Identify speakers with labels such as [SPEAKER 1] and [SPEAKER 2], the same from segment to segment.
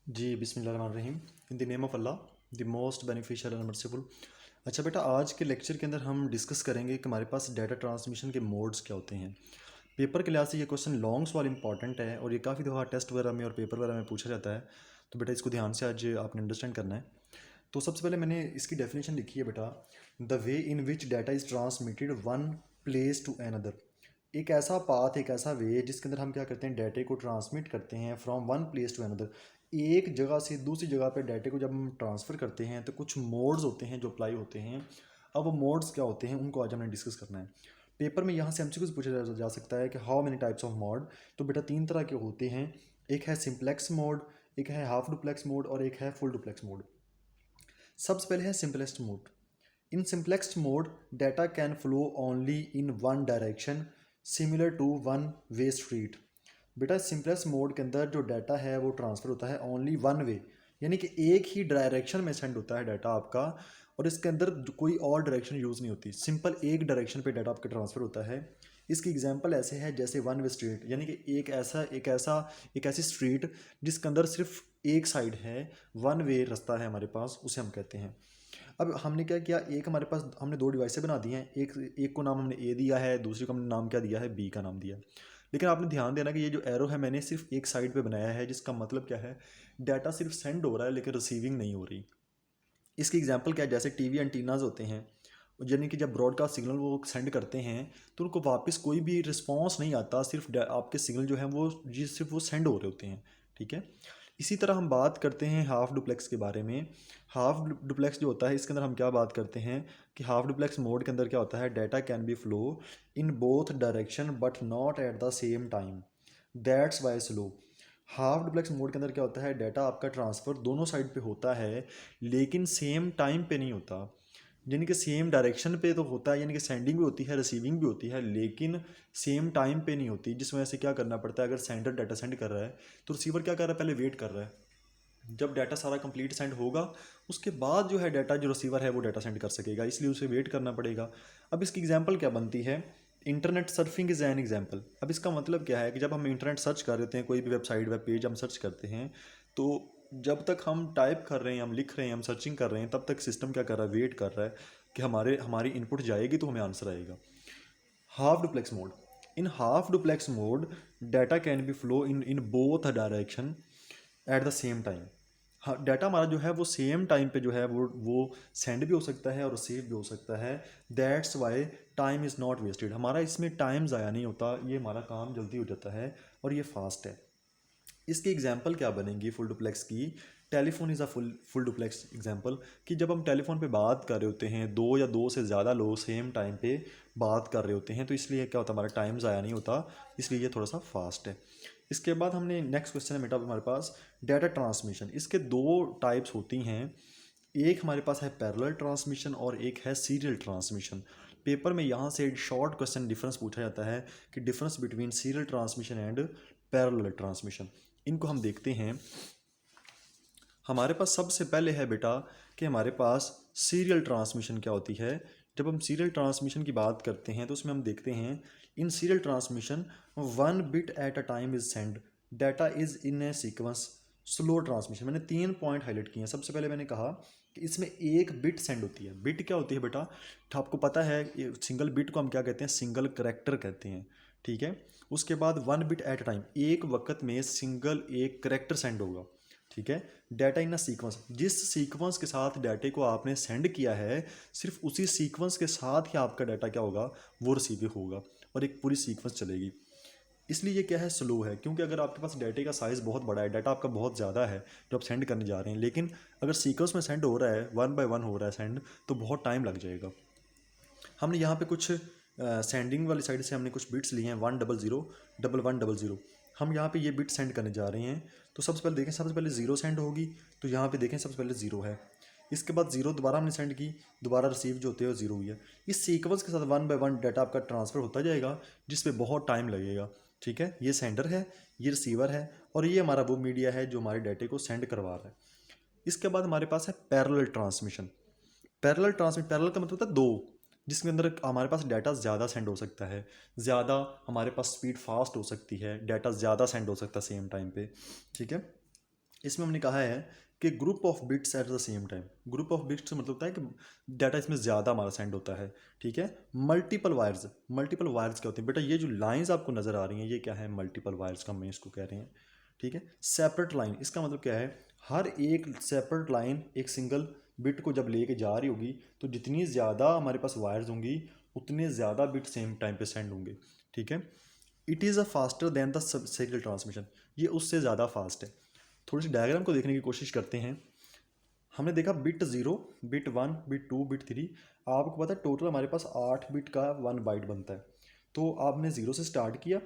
[SPEAKER 1] जी बिस्मिल्लाहिर्रहमानिर्रहीम। In the name of Allah, the most beneficial and merciful. अच्छा बेटा, आज के लेक्चर के अंदर हम डिस्कस करेंगे कि हमारे पास डाटा ट्रांसमिशन के मोड्स क्या होते हैं। पेपर के लिहाज से ये क्वेश्चन लॉन्ग सवाल इंपॉर्टेंट है और ये काफ़ी दफ़ा टेस्ट वगैरह में और पेपर वगैरह में पूछा जाता है। तो बेटा इसको ध्यान से आज आपने अंडरस्टैंड करना है। तो सबसे पहले मैंने इसकी डेफिनेशन लिखी है बेटा, the way in which data is transmitted one place to another. एक ऐसा पाथ, एक ऐसा वे जिसके अंदर हम क्या करते हैं, डाटे को ट्रांसमिट करते हैं from one place to another. एक जगह से दूसरी जगह पे डाटे को जब हम ट्रांसफ़र करते हैं तो कुछ मोड्स होते हैं जो अप्लाई होते हैं। अब वो मोड्स क्या होते हैं उनको आज हमने डिस्कस करना है। पेपर में यहाँ से एमसीक्यूज पूछा जा सकता है कि how many types of mode. तो बेटा तीन तरह के होते हैं, एक है सिंप्लेक्स मोड, एक है हाफ डुप्लेक्स मोड और एक है फुल डुप्लेक्स मोड। सबसे पहले है simplest mode. In simplex mode data can flow only in one direction similar to one way street. बेटा सिंपलेस्ट मोड के अंदर जो डाटा है वो ट्रांसफ़र होता है ओनली वन वे, यानी कि एक ही डायरेक्शन में सेंड होता है डाटा आपका, और इसके अंदर कोई और डायरेक्शन यूज़ नहीं होती। सिंपल एक डायरेक्शन पे डाटा आपका ट्रांसफ़र होता है। इसकी एग्जांपल ऐसे है जैसे वन वे स्ट्रीट, यानी कि एक ऐसी स्ट्रीट जिसके अंदर सिर्फ एक साइड है, वन वे रास्ता है हमारे पास, उसे हम कहते हैं। अब हमने क्या किया, एक हमारे पास हमने दो डिवाइसें बना दी हैं, एक को नाम हमने ए दिया है, दूसरे को हमने नाम क्या दिया है, बी का नाम दिया है। लेकिन आपने ध्यान देना कि ये जो एरो है मैंने सिर्फ एक साइड पे बनाया है, जिसका मतलब क्या है, डाटा सिर्फ सेंड हो रहा है लेकिन रिसीविंग नहीं हो रही। इसकी एग्जांपल क्या है, जैसे टीवी एंटीनाज होते हैं, यानी कि जब ब्रॉडकास्ट सिग्नल वो सेंड करते हैं तो उनको वापस कोई भी रिस्पांस नहीं आता, सिर्फ आपके सिग्नल जो है वो जी सिर्फ वो सेंड हो रहे होते हैं। ठीक है। इसी तरह हम बात करते हैं हाफ डुप्लेक्स के बारे में। हाफ डुप्लेक्स जो होता है इसके अंदर हम क्या बात करते हैं कि हाफ डुप्लेक्स मोड के अंदर क्या होता है, data can be flow in both direction but not at the same time, that's why slow. Half duplex mode के अंदर क्या होता है, डाटा आपका ट्रांसफ़र दोनों साइड पे होता है लेकिन सेम टाइम पे नहीं होता। यानी कि सेम डायरेक्शन पे तो होता है, यानी कि सेंडिंग भी होती है, रिसीविंग भी होती है, लेकिन सेम टाइम पे नहीं होती। जिस वजह से क्या करना पड़ता है, अगर सेंडर डाटा सेंड कर रहा है तो रिसीवर क्या कर रहा है, पहले वेट कर रहा है। जब डाटा सारा कंप्लीट सेंड होगा उसके बाद जो है डाटा जो रिसीवर है वो डाटा सेंड कर सकेगा, इसलिए उसे वेट करना पड़ेगा। अब इसकी एग्जांपल क्या बनती है, internet surfing is an example. अब इसका मतलब क्या है कि जब हम इंटरनेट सर्च कर रहे हैं, कोई भी वेबसाइट वेब पेज हम सर्च करते हैं, तो जब तक हम टाइप कर रहे हैं, हम लिख रहे हैं, हम सर्चिंग कर रहे हैं, तब तक सिस्टम क्या कर रहा है, वेट कर रहा है कि हमारी इनपुट जाएगी तो हमें आंसर आएगा। Half duplex mode, in half duplex mode data can be flow in both direction at the same time. हाँ, डाटा हमारा जो है वो सेम टाइम पे जो है वो सेंड भी हो सकता है और रिसीव भी हो सकता है। That's why time is not wasted. हमारा इसमें टाइम ज़ाया नहीं होता, ये हमारा काम जल्दी हो जाता है और ये फास्ट है। इसकी एग्जांपल क्या बनेगी फुल डुप्लेक्स की, telephone is a full duplex example. कि जब हम टेलीफोन पे बात कर रहे होते हैं, दो या दो से ज़्यादा लोग सेम टाइम पे बात कर रहे होते हैं, तो इसलिए क्या होता है, हमारा टाइम ज़ाया नहीं होता, इसलिए ये थोड़ा सा फास्ट है। इसके बाद हमने नेक्स्ट क्वेश्चन है बेटा हमारे पास डाटा ट्रांसमिशन। इसके दो टाइप्स होती हैं, एक हमारे पास है पैरेलल ट्रांसमिशन और एक है सीरियल ट्रांसमिशन। पेपर में यहाँ से शॉर्ट क्वेश्चन डिफरेंस पूछा जाता है कि difference between serial transmission and parallel transmission. इनको हम देखते हैं। हमारे पास सबसे पहले है बेटा कि हमारे पास सीरियल ट्रांसमिशन क्या होती है। जब हम सीरियल ट्रांसमिशन की बात करते हैं तो उसमें हम देखते हैं, in serial transmission one bit at a time is send, data is in a sequence. Slow transmission, मैंने तीन पॉइंट हाईलाइट किए हैं। सबसे पहले मैंने कहा कि इसमें एक बिट सेंड होती है। बिट क्या होती है बेटा, तो आपको पता है सिंगल बिट को हम क्या कहते हैं, सिंगल करेक्टर कहते हैं। ठीक है। उसके बाद one bit at a time, एक वक्त में सिंगल एक करेक्टर सेंड होगा। ठीक है। डाटा इन अ सीक्वेंस, जिस सीक्वेंस के साथ डाटे को आपने सेंड किया है सिर्फ उसी सीक्वेंस के साथ ही आपका डाटा क्या होगा, वो रिसीव होगा और एक पूरी सीक्वेंस चलेगी। इसलिए ये क्या है, स्लो है, क्योंकि अगर आपके पास डाटे का साइज़ बहुत बड़ा है, डाटा आपका बहुत ज़्यादा है जो आप सेंड करने जा रहे हैं, लेकिन अगर सीक्वेंस में सेंड हो रहा है, वन बाय वन हो रहा है सेंड, तो बहुत टाइम लग जाएगा। हमने यहाँ पे कुछ सेंडिंग वाली साइड से हमने कुछ बिट्स लिए हैं, 100 1100। हम यहाँ पे ये बिट सेंड करने जा रहे हैं। तो सबसे पहले देखें, सबसे पहले ज़ीरो सेंड होगी, तो यहाँ पे देखें सबसे पहले ज़ीरो है। इसके बाद ज़ीरो दोबारा हमने सेंड की, दोबारा रिसीव जो होते हैं वो ज़ीरो हुई है। इस सीक्वेंस के साथ वन बाय वन डाटा आपका ट्रांसफ़र होता जाएगा, जिस पे बहुत टाइम लगेगा। ठीक है। ये सेंडर है, ये रिसीवर है, और ये हमारा वो मीडिया है जो हमारे डाटे को सेंड करवा रहा है। इसके बाद हमारे पास है पैरेलल ट्रांसमिशन। पैरेलल का मतलब होता है दो, जिसके अंदर हमारे पास डाटा ज़्यादा सेंड हो सकता है, ज़्यादा हमारे पास स्पीड फास्ट हो सकती है, डाटा ज़्यादा सेंड हो सकता है सेम टाइम पे। ठीक है। इसमें हमने कहा है कि group of bits at the same time, group of bits मतलब होता है कि डाटा इसमें ज़्यादा हमारा सेंड होता है, ठीक है। मल्टीपल वायर्स, मल्टीपल वायर्स क्या होते हैं बेटा, ये जो लाइंस आपको नज़र आ रही हैं ये क्या है, मल्टीपल वायर्स का हम इसको कह रहे हैं, ठीक है। सेपरेट लाइन, इसका मतलब क्या है, हर एक सेपरेट लाइन एक सिंगल बिट को जब लेके जा रही होगी तो जितनी ज़्यादा हमारे पास वायर्स होंगी उतने ज़्यादा बिट सेम टाइम पे सेंड होंगे, ठीक है। It is a faster than the serial transmission, ये उससे ज़्यादा फास्ट है। थोड़ी सी डायग्राम को देखने की कोशिश करते हैं। हमने देखा बिट 0, बिट 1, बिट 2, बिट 3, आपको पता है टोटल हमारे पास 8 बिट का 1 बाइट बनता है। तो आपने 0 से स्टार्ट किया,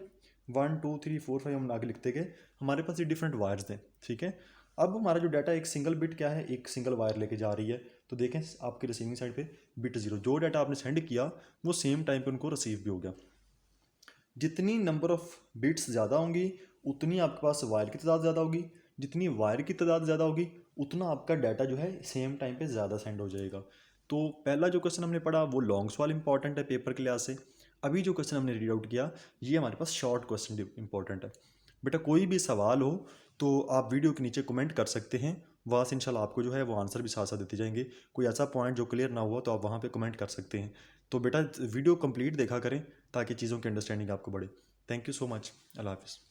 [SPEAKER 1] 1 2 3 4 5 हम आगे लिखते गए, हमारे पास ये डिफरेंट वायर्स हैं, ठीक है। अब हमारा जो डाटा एक सिंगल बिट क्या है, एक सिंगल वायर लेके जा रही है, तो देखें आपके रिसीविंग साइड पे बिट 0, जो डाटा आपने सेंड किया वो सेम टाइम पे उनको रिसीव भी हो गया। जितनी नंबर ऑफ बिट्स ज़्यादा होंगी उतनी आपके पास वायर की तादाद ज़्यादा होगी, जितनी वायर की तादाद ज़्यादा होगी उतना आपका डाटा जो है सेम टाइम पे ज़्यादा सेंड हो जाएगा। तो पहला जो क्वेश्चन हमने पढ़ा वो लॉन्ग सवाल इंपॉर्टेंट है पेपर के लिहाज से। अभी जो क्वेश्चन हमने रीड आउट किया ये हमारे पास शॉर्ट क्वेश्चन इंपॉर्टेंट है। बेटा कोई भी सवाल हो तो आप वीडियो के नीचे कमेंट कर सकते हैं, वहाँ से इंशाल्लाह आपको जो है वो आंसर भी साथ साथ देते जाएंगे। कोई ऐसा पॉइंट जो क्लियर ना हुआ तो आप वहाँ पे कमेंट कर सकते हैं। तो बेटा वीडियो कंप्लीट देखा करें ताकि चीज़ों की अंडरस्टैंडिंग आपको बढ़े। Thank you so much. Allah हाफिज़।